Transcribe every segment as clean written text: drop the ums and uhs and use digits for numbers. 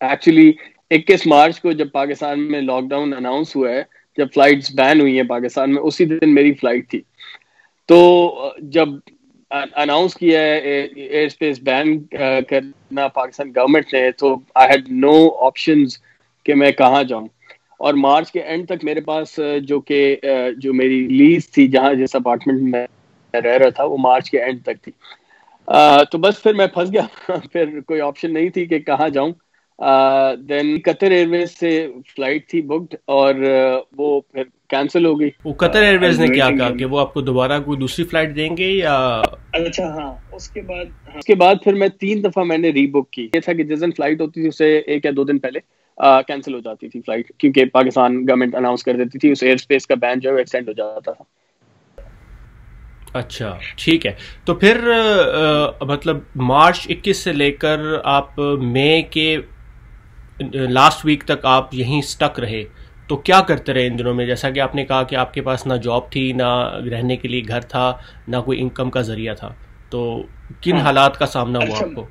Actually 21 March کو جب پاکستان میں لاک ڈاؤن اناؤنس ہوا ہے، جب فلائٹس بین ہوئی ہیں پاکستان میں، اسی دن میری فلائٹ تھی. تو جب اناؤنس کیا ہے ایئر اسپیس بین کرنا پاکستان گورنمنٹ نے، تو آئی ہیڈ نو آپشنز کہ میں کہاں جاؤں. اور مارچ کے اینڈ تک میرے پاس جو میری لیز تھی، جس اپارٹمنٹ میں رہ رہا تھا، وہ مارچ کے اینڈ تک تھی. تو بس پھر میں پھنس گیا. پھر کوئی آپشن نہیں تھی کہ کہاں جاؤں. دین قطر ایئر ویز سے فلائٹ تھی بکڈ، اور وہ پھر کینسل ہو گئی. وہ قطر ایئر ویز نے کیا کہا کہ وہ آپ کو دوبارہ کوئی دوسری فلائٹ دیں گے یا؟ اچھا ہاں، اس کے بعد پھر میں 3 دفعہ میں نے ری بک کی. یہ تھا کہ جس دن فلائٹ ہوتی تھی اسے 1 یا 2 دن پہلے کینسل ہو جاتی تھی فلائٹ، کیونکہ پاکستان گورنمنٹ اناؤنس کر دیتی تھی، اس ایئر اسپیس کا بین جو ہے ایکسٹینڈ ہو جاتا تھا. اچھا ٹھیک ہے. تو پھر مطلب مارچ 21 سے لے کر آپ مئی کے لاسٹ ویک تک آپ یہیں سٹک رہے، تو کیا کرتے رہے ان دنوں میں؟ جیسا کہ آپ نے کہا کہ آپ کے پاس نہ جاب تھی، نہ رہنے کے لیے گھر تھا، نہ کوئی انکم کا ذریعہ تھا، تو کن حالات کا سامنا ہوا آپ کو؟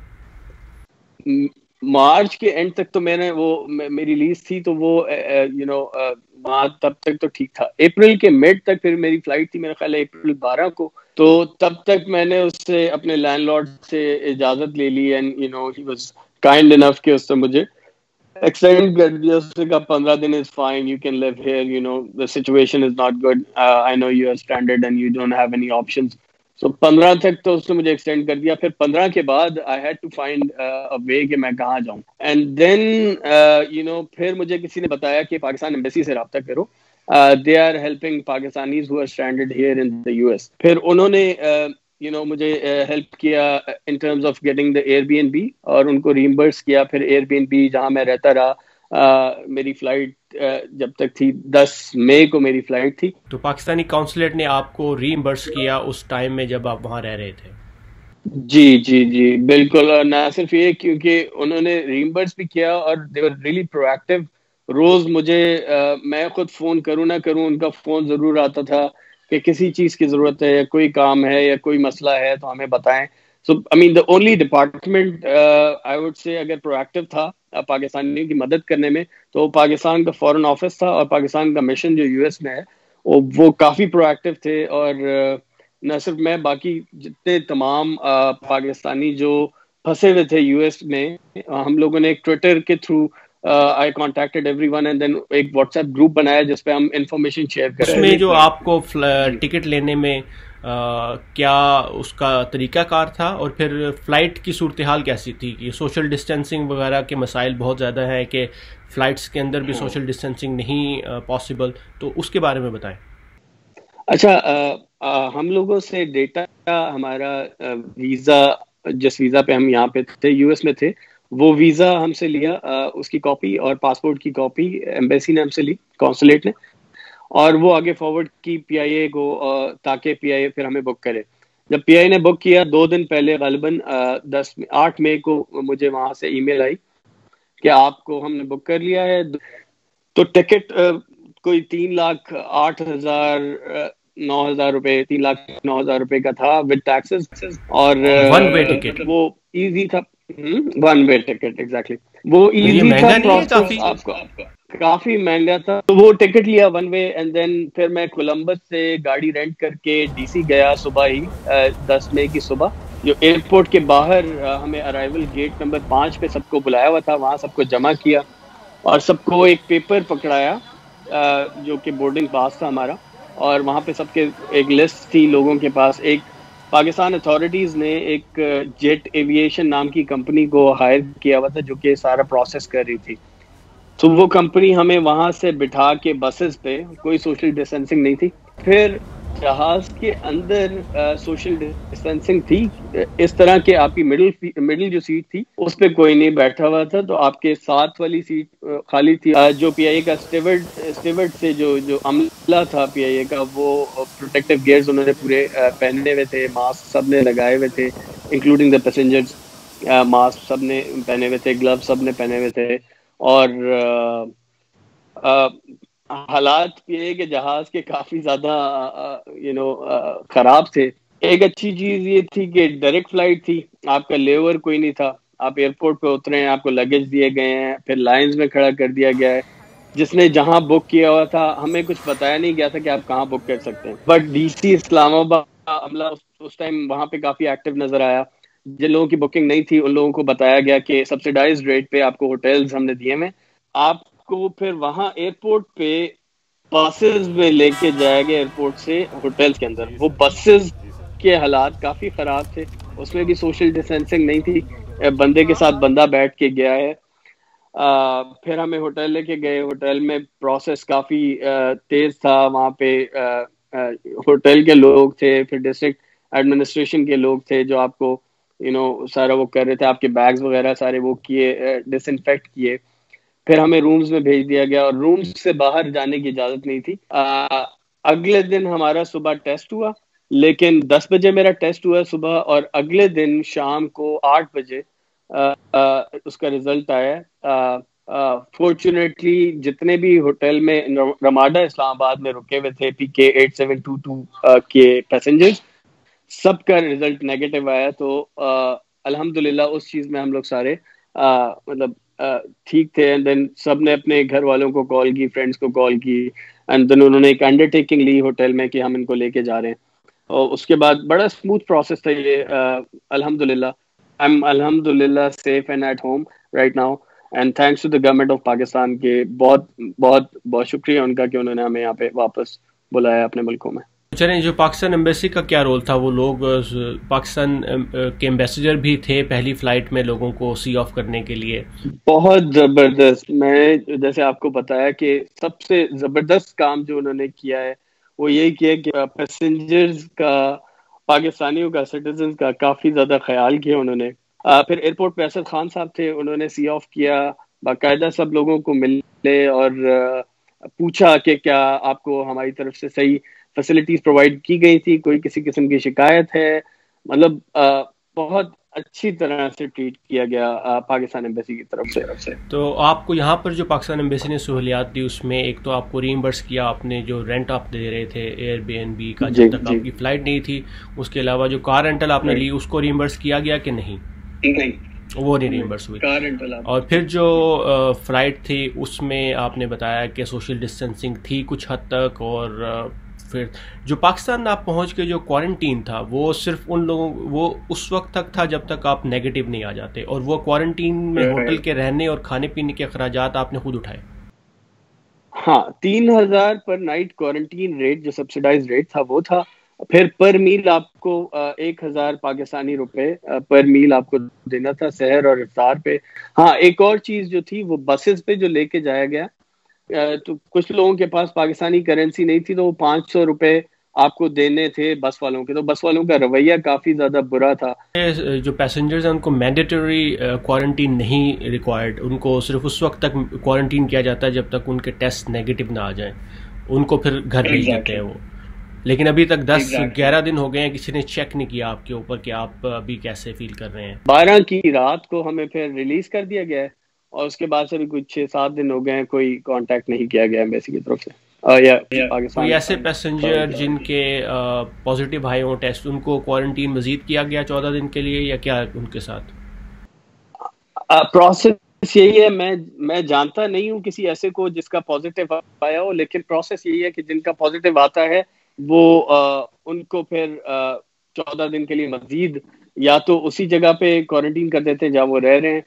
مارچ کے اینڈ تک تو میں نے میری لیز تھی، تو وہ وہاں تب تک تو ٹھیک تھا. اپریل کے مڈ تک پھر میری فلائٹ تھی، میرا خیال ہے اپریل 12 کو. تو تب تک میں نے اس سے اپنے لینڈ لارڈ سے اجازت لے لی، اینڈ ہی واز کائنڈ انف کہ اس نے مجھے ایکسٹینڈ کر دیا. اس نے کہا 15 دن is fine, you can leave here, the situation is not good, I know you are stranded and you don't have any options. So 15 تک تو اس نے مجھے ایکسٹینڈ کر دیا. پھر 15 کے بعد I had to find a way کہ میں کہاں جاؤں. And then پھر مجھے کسی نے بتایا کہ پاکستان ایمبیسی سے رابطہ کرو. They are helping Pakistanis who are stranded here in the US. پھر انہوں نے مجھے ہیلپ کیا in terms of getting the Airbnb, اور ان کو ریمبرس کیا. پھر ایئر بی این بی جہاں میں رہتا رہا. میری فلائٹ جب تک تھی 10 مئی کو میری فلائٹ تھی. تو پاکستانی کونسلیٹ نے آپ کو ریمبرس کیا اس ٹائم میں جب آپ وہاں رہ رہے تھے؟ جی بالکل. اور نہ صرف یہ، کیونکہ انہوں نے ریمبرس بھی کیا، اور دے ور ریئلی پروایکٹیو. روز مجھے میں خود فون کروں نہ کروں، ان کا فون ضرور آتا تھا کہ کسی چیز کی ضرورت ہے، یا کوئی کام ہے، یا کوئی مسئلہ ہے تو ہمیں بتائیں. So I mean the only department I would سے اگر پروایکٹیو تھا پاکستانیوں کی مدد کرنے میں، تو پاکستان کا فورن آفس تھا، اور پاکستان کا مشن جو یو ایس میں ہے وہ کافی پروایکٹیو تھے. اور نہ صرف میں، باقی جتنے تمام پاکستانی جو پھنسے ہوئے تھے یو ایس میں، ہم لوگوں نے ایک ٹویٹر کے through I contacted everyone, and then ایک واٹس ایپ گروپ بنایا جس پہ ہم انفارمیشن شیئر کر رہے ہیں. اس میں جو آپ کو ٹکٹ لینے میں کیا اس کا طریقہ کار تھا، اور پھر فلائٹ کی صورتحال کیسی تھی؟ کہ سوشل ڈسٹینسنگ وغیرہ کے مسائل بہت زیادہ ہیں کہ فلائٹس کے اندر بھی سوشل ڈسٹینسنگ نہیں پاسبل، تو اس کے بارے میں بتائیں. اچھا، ہم لوگوں سے ڈیٹا، ہمارا ویزا، جس ویزا پہ ہم یہاں پہ تھے یو ایس میں تھے، وہ ویزا ہم سے لیا، اس کی کاپی اور پاسپورٹ کی کاپی ایمبیسی نے ہم سے لی، کونسولیٹ نے، اور وہ آگے فارورڈ کی پی آئی اے کو، تاکہ پی آئی اے پھر ہمیں بک کرے. جب پی آئی اے نے بک کیا 2 دن پہلے، غالباً 8 مئی کو مجھے وہاں سے ای میل آئی کہ آپ کو ہم نے بک کر لیا ہے. تو ٹکٹ کوئی 3,08,000 روپے، 3,09,000 روپے کا تھا ود ٹیکسز. اور ون وے ٹکٹ، وہ ایزی تھا. One way ticket, exactly. وہ ایزی تھا پروسیس، آپ کا کافی مہنگا تھا. تو وہ ٹکٹ لیا ون وے، اینڈ دین پھر میں کولمبس سے گاڑی رینٹ کر کے ڈی سی گیا صبح ہی، 10 مئی کی صبح. جو ایئرپورٹ کے باہر ہمیں ارائیول گیٹ نمبر 5 پہ سب کو بلایا ہوا تھا، وہاں سب کو جمع کیا، اور سب کو ایک پیپر پکڑایا جو کہ بورڈنگ پاس تھا ہمارا. اور وہاں پہ سب کے ایک لسٹ تھی لوگوں کے پاس. ایک پاکستان اتھارٹیز نے ایک جیٹ ایویشن نام کی کمپنی کو ہائر کیا ہوا تھا جو کہ سارا پروسیس کر رہی تھی. تو وہ کمپنی ہمیں وہاں سے بٹھا کے بسز پہ، کوئی سوشل ڈسٹینسنگ نہیں تھی. پھر جہاز کے اندر سوشل ڈسٹینسنگ تھی، اس طرح کہ آپ کی مڈل جو سیٹ تھی اس پہ کوئی نہیں بیٹھا ہوا تھا، تو آپ کے ساتھ والی سیٹ خالی تھی. جو پی آئی اے کا اسٹیورڈ سے جو عملہ تھا پی آئی اے کا، وہ پروٹیکٹیو گیئرز انہوں نے پورے پہنے ہوئے تھے، ماسک سب نے لگائے ہوئے تھے، انکلوڈنگ دا پیسنجرز. ماسک سب نے پہنے ہوئے تھے، گلوز سب نے پہنے ہوئے تھے. اور حالات یہ کہ جہاز کے کافی زیادہ خراب تھے. ایک اچھی چیز یہ تھی کہ ڈائریکٹ فلائٹ تھی، آپ کا لے اوور کوئی نہیں تھا. آپ ایئرپورٹ پہ اترے ہیں, آپ کو لگیج دیے گئے ہیں, پھر لائنز میں کھڑا کر دیا گیا ہے. جس نے جہاں بک کیا ہوا تھا ہمیں کچھ بتایا نہیں گیا تھا کہ آپ کہاں بک کر سکتے ہیں. بٹ ڈی سی اسلام آباد کا عملہ اس ٹائم وہاں پہ کافی ایکٹیو نظر آیا. جن لوگوں کی بکنگ نہیں تھی ان لوگوں کو بتایا گیا کہ سبسیڈائز ریٹ پہ آپ کو ہوٹلز ہم نے دیے ہیں. آپ کو پھر وہاں ایئرپورٹ پہ بسز میں لے کے جایا گیا ایئرپورٹ سے ہوٹلز کے اندر. وہ بسز کے حالات کافی خراب تھے, اس میں بھی سوشل ڈسٹینسنگ نہیں تھی, بندے کے ساتھ بندہ بیٹھ کے گیا ہے. پھر ہمیں ہوٹل لے کے گئے. ہوٹل میں پروسیس کافی تیز تھا. وہاں پہ ہوٹل کے لوگ تھے, پھر ڈسٹرکٹ ایڈمنسٹریشن کے لوگ تھے جو آپ کو سارا وہ کر رہے تھے, آپ کے بیگز وغیرہ سارے وہ کیے, ڈس انفیکٹ کیے. پھر ہمیں رومز میں بھیج دیا گیا اور رومز سے باہر جانے کی اجازت نہیں تھی. اگلے دن ہمارا صبح ٹیسٹ ہوا, لیکن 10 بجے میرا ٹیسٹ ہوا صبح, اور اگلے دن شام کو 8 بجے اس کا رزلٹ آیا. فارچونیٹلی جتنے بھی ہوٹل میں رماڈا اسلام آباد میں رکے ہوئے تھے PK 8722 کے پیسنجرز, سب کا رزلٹ نیگیٹو آیا. تو الحمدللہ اس چیز میں ہم لوگ سارے مطلب ٹھیک تھے. اینڈ دین سب نے اپنے گھر والوں کو کال کی, فرینڈس کو کال کی, اینڈ دین انہوں نے ایک انڈرٹیکنگ لی ہوٹل میں کہ ہم ان کو لے کے جا رہے ہیں. اور اس کے بعد بڑا اسموتھ پروسیس تھا یہ. الحمدللہ الحمدللہ safe and at home right now, and thanks to the government of Pakistan کے. بہت بہت بہت شکریہ ان کا کہ انہوں نے ہمیں یہاں پہ واپس بلایا اپنے ملکوں میں. چلیں, جو پاکستان ایمبیسی کا کیا رول تھا؟ وہ لوگ پاکستان کے ایمبیسیڈر بھی تھے پہلی فلائٹ میں لوگوں کو سی آف کرنے کے لیے. بہت زبردست. میں جیسے آپ کو بتایا کہ سب سے زبردست کام جو انہوں نے کیا ہے وہ یہی کیا کہ پیسنجرز کا, پاکستانیوں کا, سٹیزنز کا کافی زیادہ خیال کیا انہوں نے. پھر ایئرپورٹ پہ اسد خان صاحب تھے, انہوں نے سی آف کیا. باقاعدہ سب لوگوں کو ملے اور پوچھا کہ کیا آپ کو ہماری طرف سے صحیح فیسلٹیز پرووائڈ کی گئی تھی, کوئی کسی قسم کی شکایت ہے. مطلب بہت اچھی طرح سے ٹریٹ کیا گیا پاکستان ایمبیسی کی طرف سے. تو آپ کو یہاں پر جو پاکستان ایمبیسی نے سہولیات دی اس میں ایک تو آپ کو ریمبرس کیا آپ نے جو رینٹ آپ دے رہے تھے ایئر بی این بی کا جب تک آپ کی فلائٹ نہیں تھی, اس کے علاوہ جو کار رینٹل آپ نے لی اس کو ریمبرس کیا گیا کہ نہیں؟ وہ نہیں ریمبرس ہوئی. اور پھر جو فلائٹ تھی اس میں آپ نے بتایا کہ سوشل ڈسٹینسنگ تھی کچھ حد تک, اور پھر جو پاکستان آپ پہنچ کے جو کوارنٹین تھا وہ صرف ان لوگوں, وہ اس وقت تک تھا جب تک آپ نیگیٹو نہیں آ جاتے, اور وہ کوارنٹین میں ہوٹل کے رہنے اور کھانے پینے کے اخراجات آپ نے خود اٹھائے. ہاں, 3000 پر نائٹ کوارنٹین ریٹ جو سبسیڈائز ریٹ تھا وہ تھا. پھر پر میل آپ کو 1000 پاکستانی روپے پر میل آپ کو دینا تھا سحر اور افطار پہ. ہاں, ایک اور چیز جو تھی وہ بسز پہ جو لے کے جایا گیا, تو کچھ لوگوں کے پاس پاکستانی کرنسی نہیں تھی تو وہ 500 روپے آپ کو دینے تھے بس والوں کے. تو بس والوں کا رویہ کافی زیادہ برا تھا. جو پیسنجرز ہیں ان کو مینڈیٹری کوارنٹین نہیں ریکوائرڈ, ان کو صرف اس وقت تک کوارنٹین کیا جاتا ہے جب تک ان کے ٹیسٹ نیگیٹو نہ آ جائیں, ان کو پھر گھر بھیج دیتے ہیں وہ. لیکن ابھی تک 10-11 دن ہو گئے ہیں, کسی نے چیک نہیں کیا آپ کے اوپر کہ آپ ابھی کیسے فیل کر رہے ہیں. 12 کی رات کو ہمیں پھر ریلیز کر دیا گیا ہے, اور اس کے بعد سے بھی کچھ 6-7 دن ہو گئے ہیں کوئی کانٹیکٹ نہیں کیا گیا ایمبیسی کی طرف سے. کوئی ایسے پیسنجر جن کے پازیٹیو آئے ہوں ٹیسٹ, ان کو کوارنٹین مزید کیا گیا 14 دن کے لیے, یا کیا ان کے ساتھ پروسیس یہی ہے؟ میں جانتا نہیں ہوں کسی ایسے کو جس کا پازیٹیو آیا ہو, لیکن پروسیس یہی ہے کہ جن کا پازیٹیو آتا ہے وہ ان کو پھر 14 دن کے لیے مزید یا تو اسی جگہ پہ کوارنٹین کر دیتے ہیں جہاں وہ رہ رہے ہیں,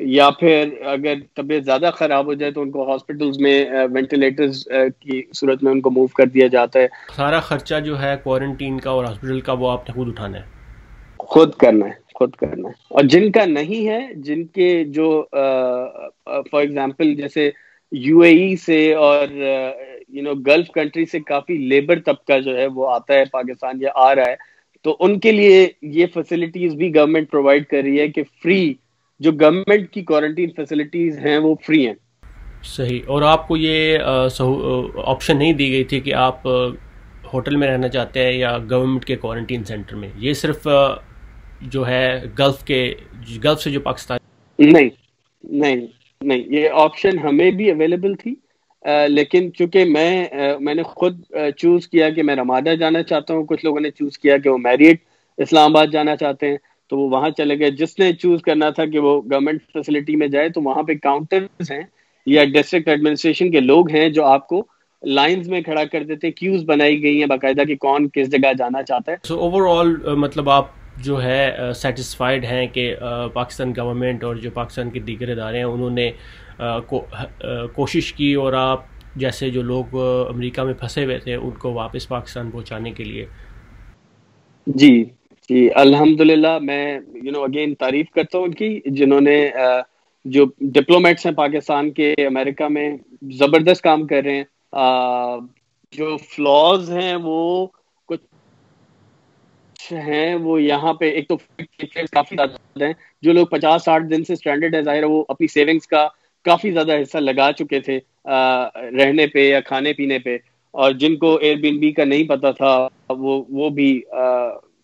یا پھر اگر طبیعت زیادہ خراب ہو جائے تو ان کو ہاسپٹلز میں وینٹیلیٹرز کی صورت میں ان کو موو کر دیا جاتا ہے. سارا خرچہ جو ہے کوارنٹین کا اور ہاسپٹل کا وہ آپ نے خود اٹھانا ہے, خود کرنا ہے. اور جن کا نہیں ہے, جن کے جو فار ایگزامپل جیسے UAE سے اور گلف کنٹری سے کافی لیبر طبقہ جو ہے وہ آتا ہے پاکستان یا آ رہا ہے, تو ان کے لیے یہ فیسلٹیز بھی گورنمنٹ پرووائڈ کر رہی ہے کہ فری, جو گورنمنٹ کی کوارنٹین فیسلٹیز ہیں وہ فری ہیں. صحیح. اور آپ کو یہ آپشن نہیں دی گئی تھی کہ آپ ہوٹل میں رہنا چاہتے ہیں یا گورنمنٹ کے کوارنٹین سینٹر میں؟ یہ صرف جو ہے گلف سے جو پاکستان نہیں, یہ آپشن ہمیں بھی اویلیبل تھی, لیکن چونکہ میں نے خود چوز کیا کہ میں رمادہ جانا چاہتا ہوں, کچھ لوگوں نے چوز کیا کہ وہ میریٹ اسلام آباد جانا چاہتے ہیں, تو وہ وہاں چلے گئے. جس نے چوز کرنا تھا کہ وہ گورنمنٹ فیسلٹی میں جائے تو وہاں پہ کاؤنٹرز ہیں یا ڈسٹرکٹ ایڈمنسٹریشن کے لوگ ہیں جو آپ کو لائنز میں کھڑا کر دیتے, کیوز بنائی گئی ہیں باقاعدہ کہ کون کس جگہ جانا چاہتا ہے. سو اوور آل مطلب آپ جو ہے سیٹسفائڈ ہیں کہ پاکستان گورنمنٹ اور جو پاکستان کے دیگر ادارے ہیں انہوں نے کوشش کی اور آپ جیسے جو لوگ امریکہ میں پھنسے ہوئے تھے ان کو واپس پاکستان پہنچانے کے لیے؟ جی جی الحمدللہ, میں اگین تعریف کرتا ہوں ان کی, جنہوں نے جو ڈپلومیٹس ہیں پاکستان کے امریکہ میں زبردست کام کر رہے ہیں. جو فلاز ہیں وہ کچھ ہیں, وہ یہاں پہ ایک تو کافی زیادہ ہیں. جو لوگ 50-60 دن سے اسٹرینڈڈ ہے, ظاہر ہے وہ اپنی سیونگز کا کافی زیادہ حصہ لگا چکے تھے رہنے پہ یا کھانے پینے پہ, اور جن کو ایئر بی این بی کا نہیں پتا تھا وہ بھی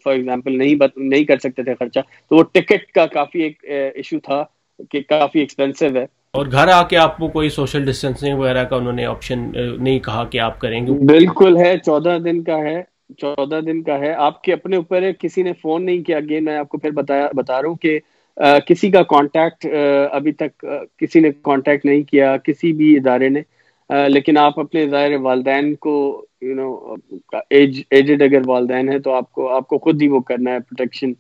فار ایگزامپل نہیں کر سکتے تھے خرچہ. تو وہ ٹکٹ کا کافی ایک ایشو تھا کہ کافی ایکسپینسو ہے. اور گھر آ کے آپ کو کوئی سوشل ڈسٹینسنگ وغیرہ کا انہوں نے آپشن نہیں کہا کہ آپ کریں گے؟ بالکل ہے, 14 دن کا ہے, 14 دن کا ہے. آپ کے اپنے اوپر ہے, کسی نے فون نہیں کیا. اگین میں آپ کو پھر بتا رہا ہوں کہ کسی کا کانٹیکٹ ابھی تک کسی نے کانٹیکٹ نہیں کیا, کسی بھی ادارے نے. لیکن آپ اپنے ظاہر والدین کو ایجڈ اگر والدین ہیں تو آپ کو خود ہی وہ کرنا ہے پروٹیکشن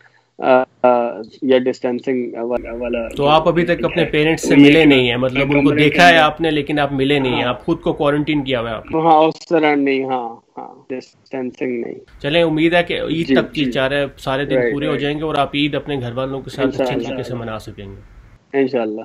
یا ڈسٹینسنگ والا. تو آپ ابھی تک اپنے پیرنٹس سے ملے نہیں ہیں, مطلب ان کو دیکھا ہے آپ نے لیکن آپ ملے نہیں ہیں, آپ خود کو کوارنٹین کیا ہوا ہے آپ نے؟ ہاں اس طرح نہیں, ہاں ڈسٹینسنگ نہیں. چلیں امید ہے کہ عید تک کی سارے دن پورے ہو جائیں گے اور آپ عید اپنے گھر والوں کے ساتھ اچھے طریقے سے منا سکیں گے انشاءاللہ.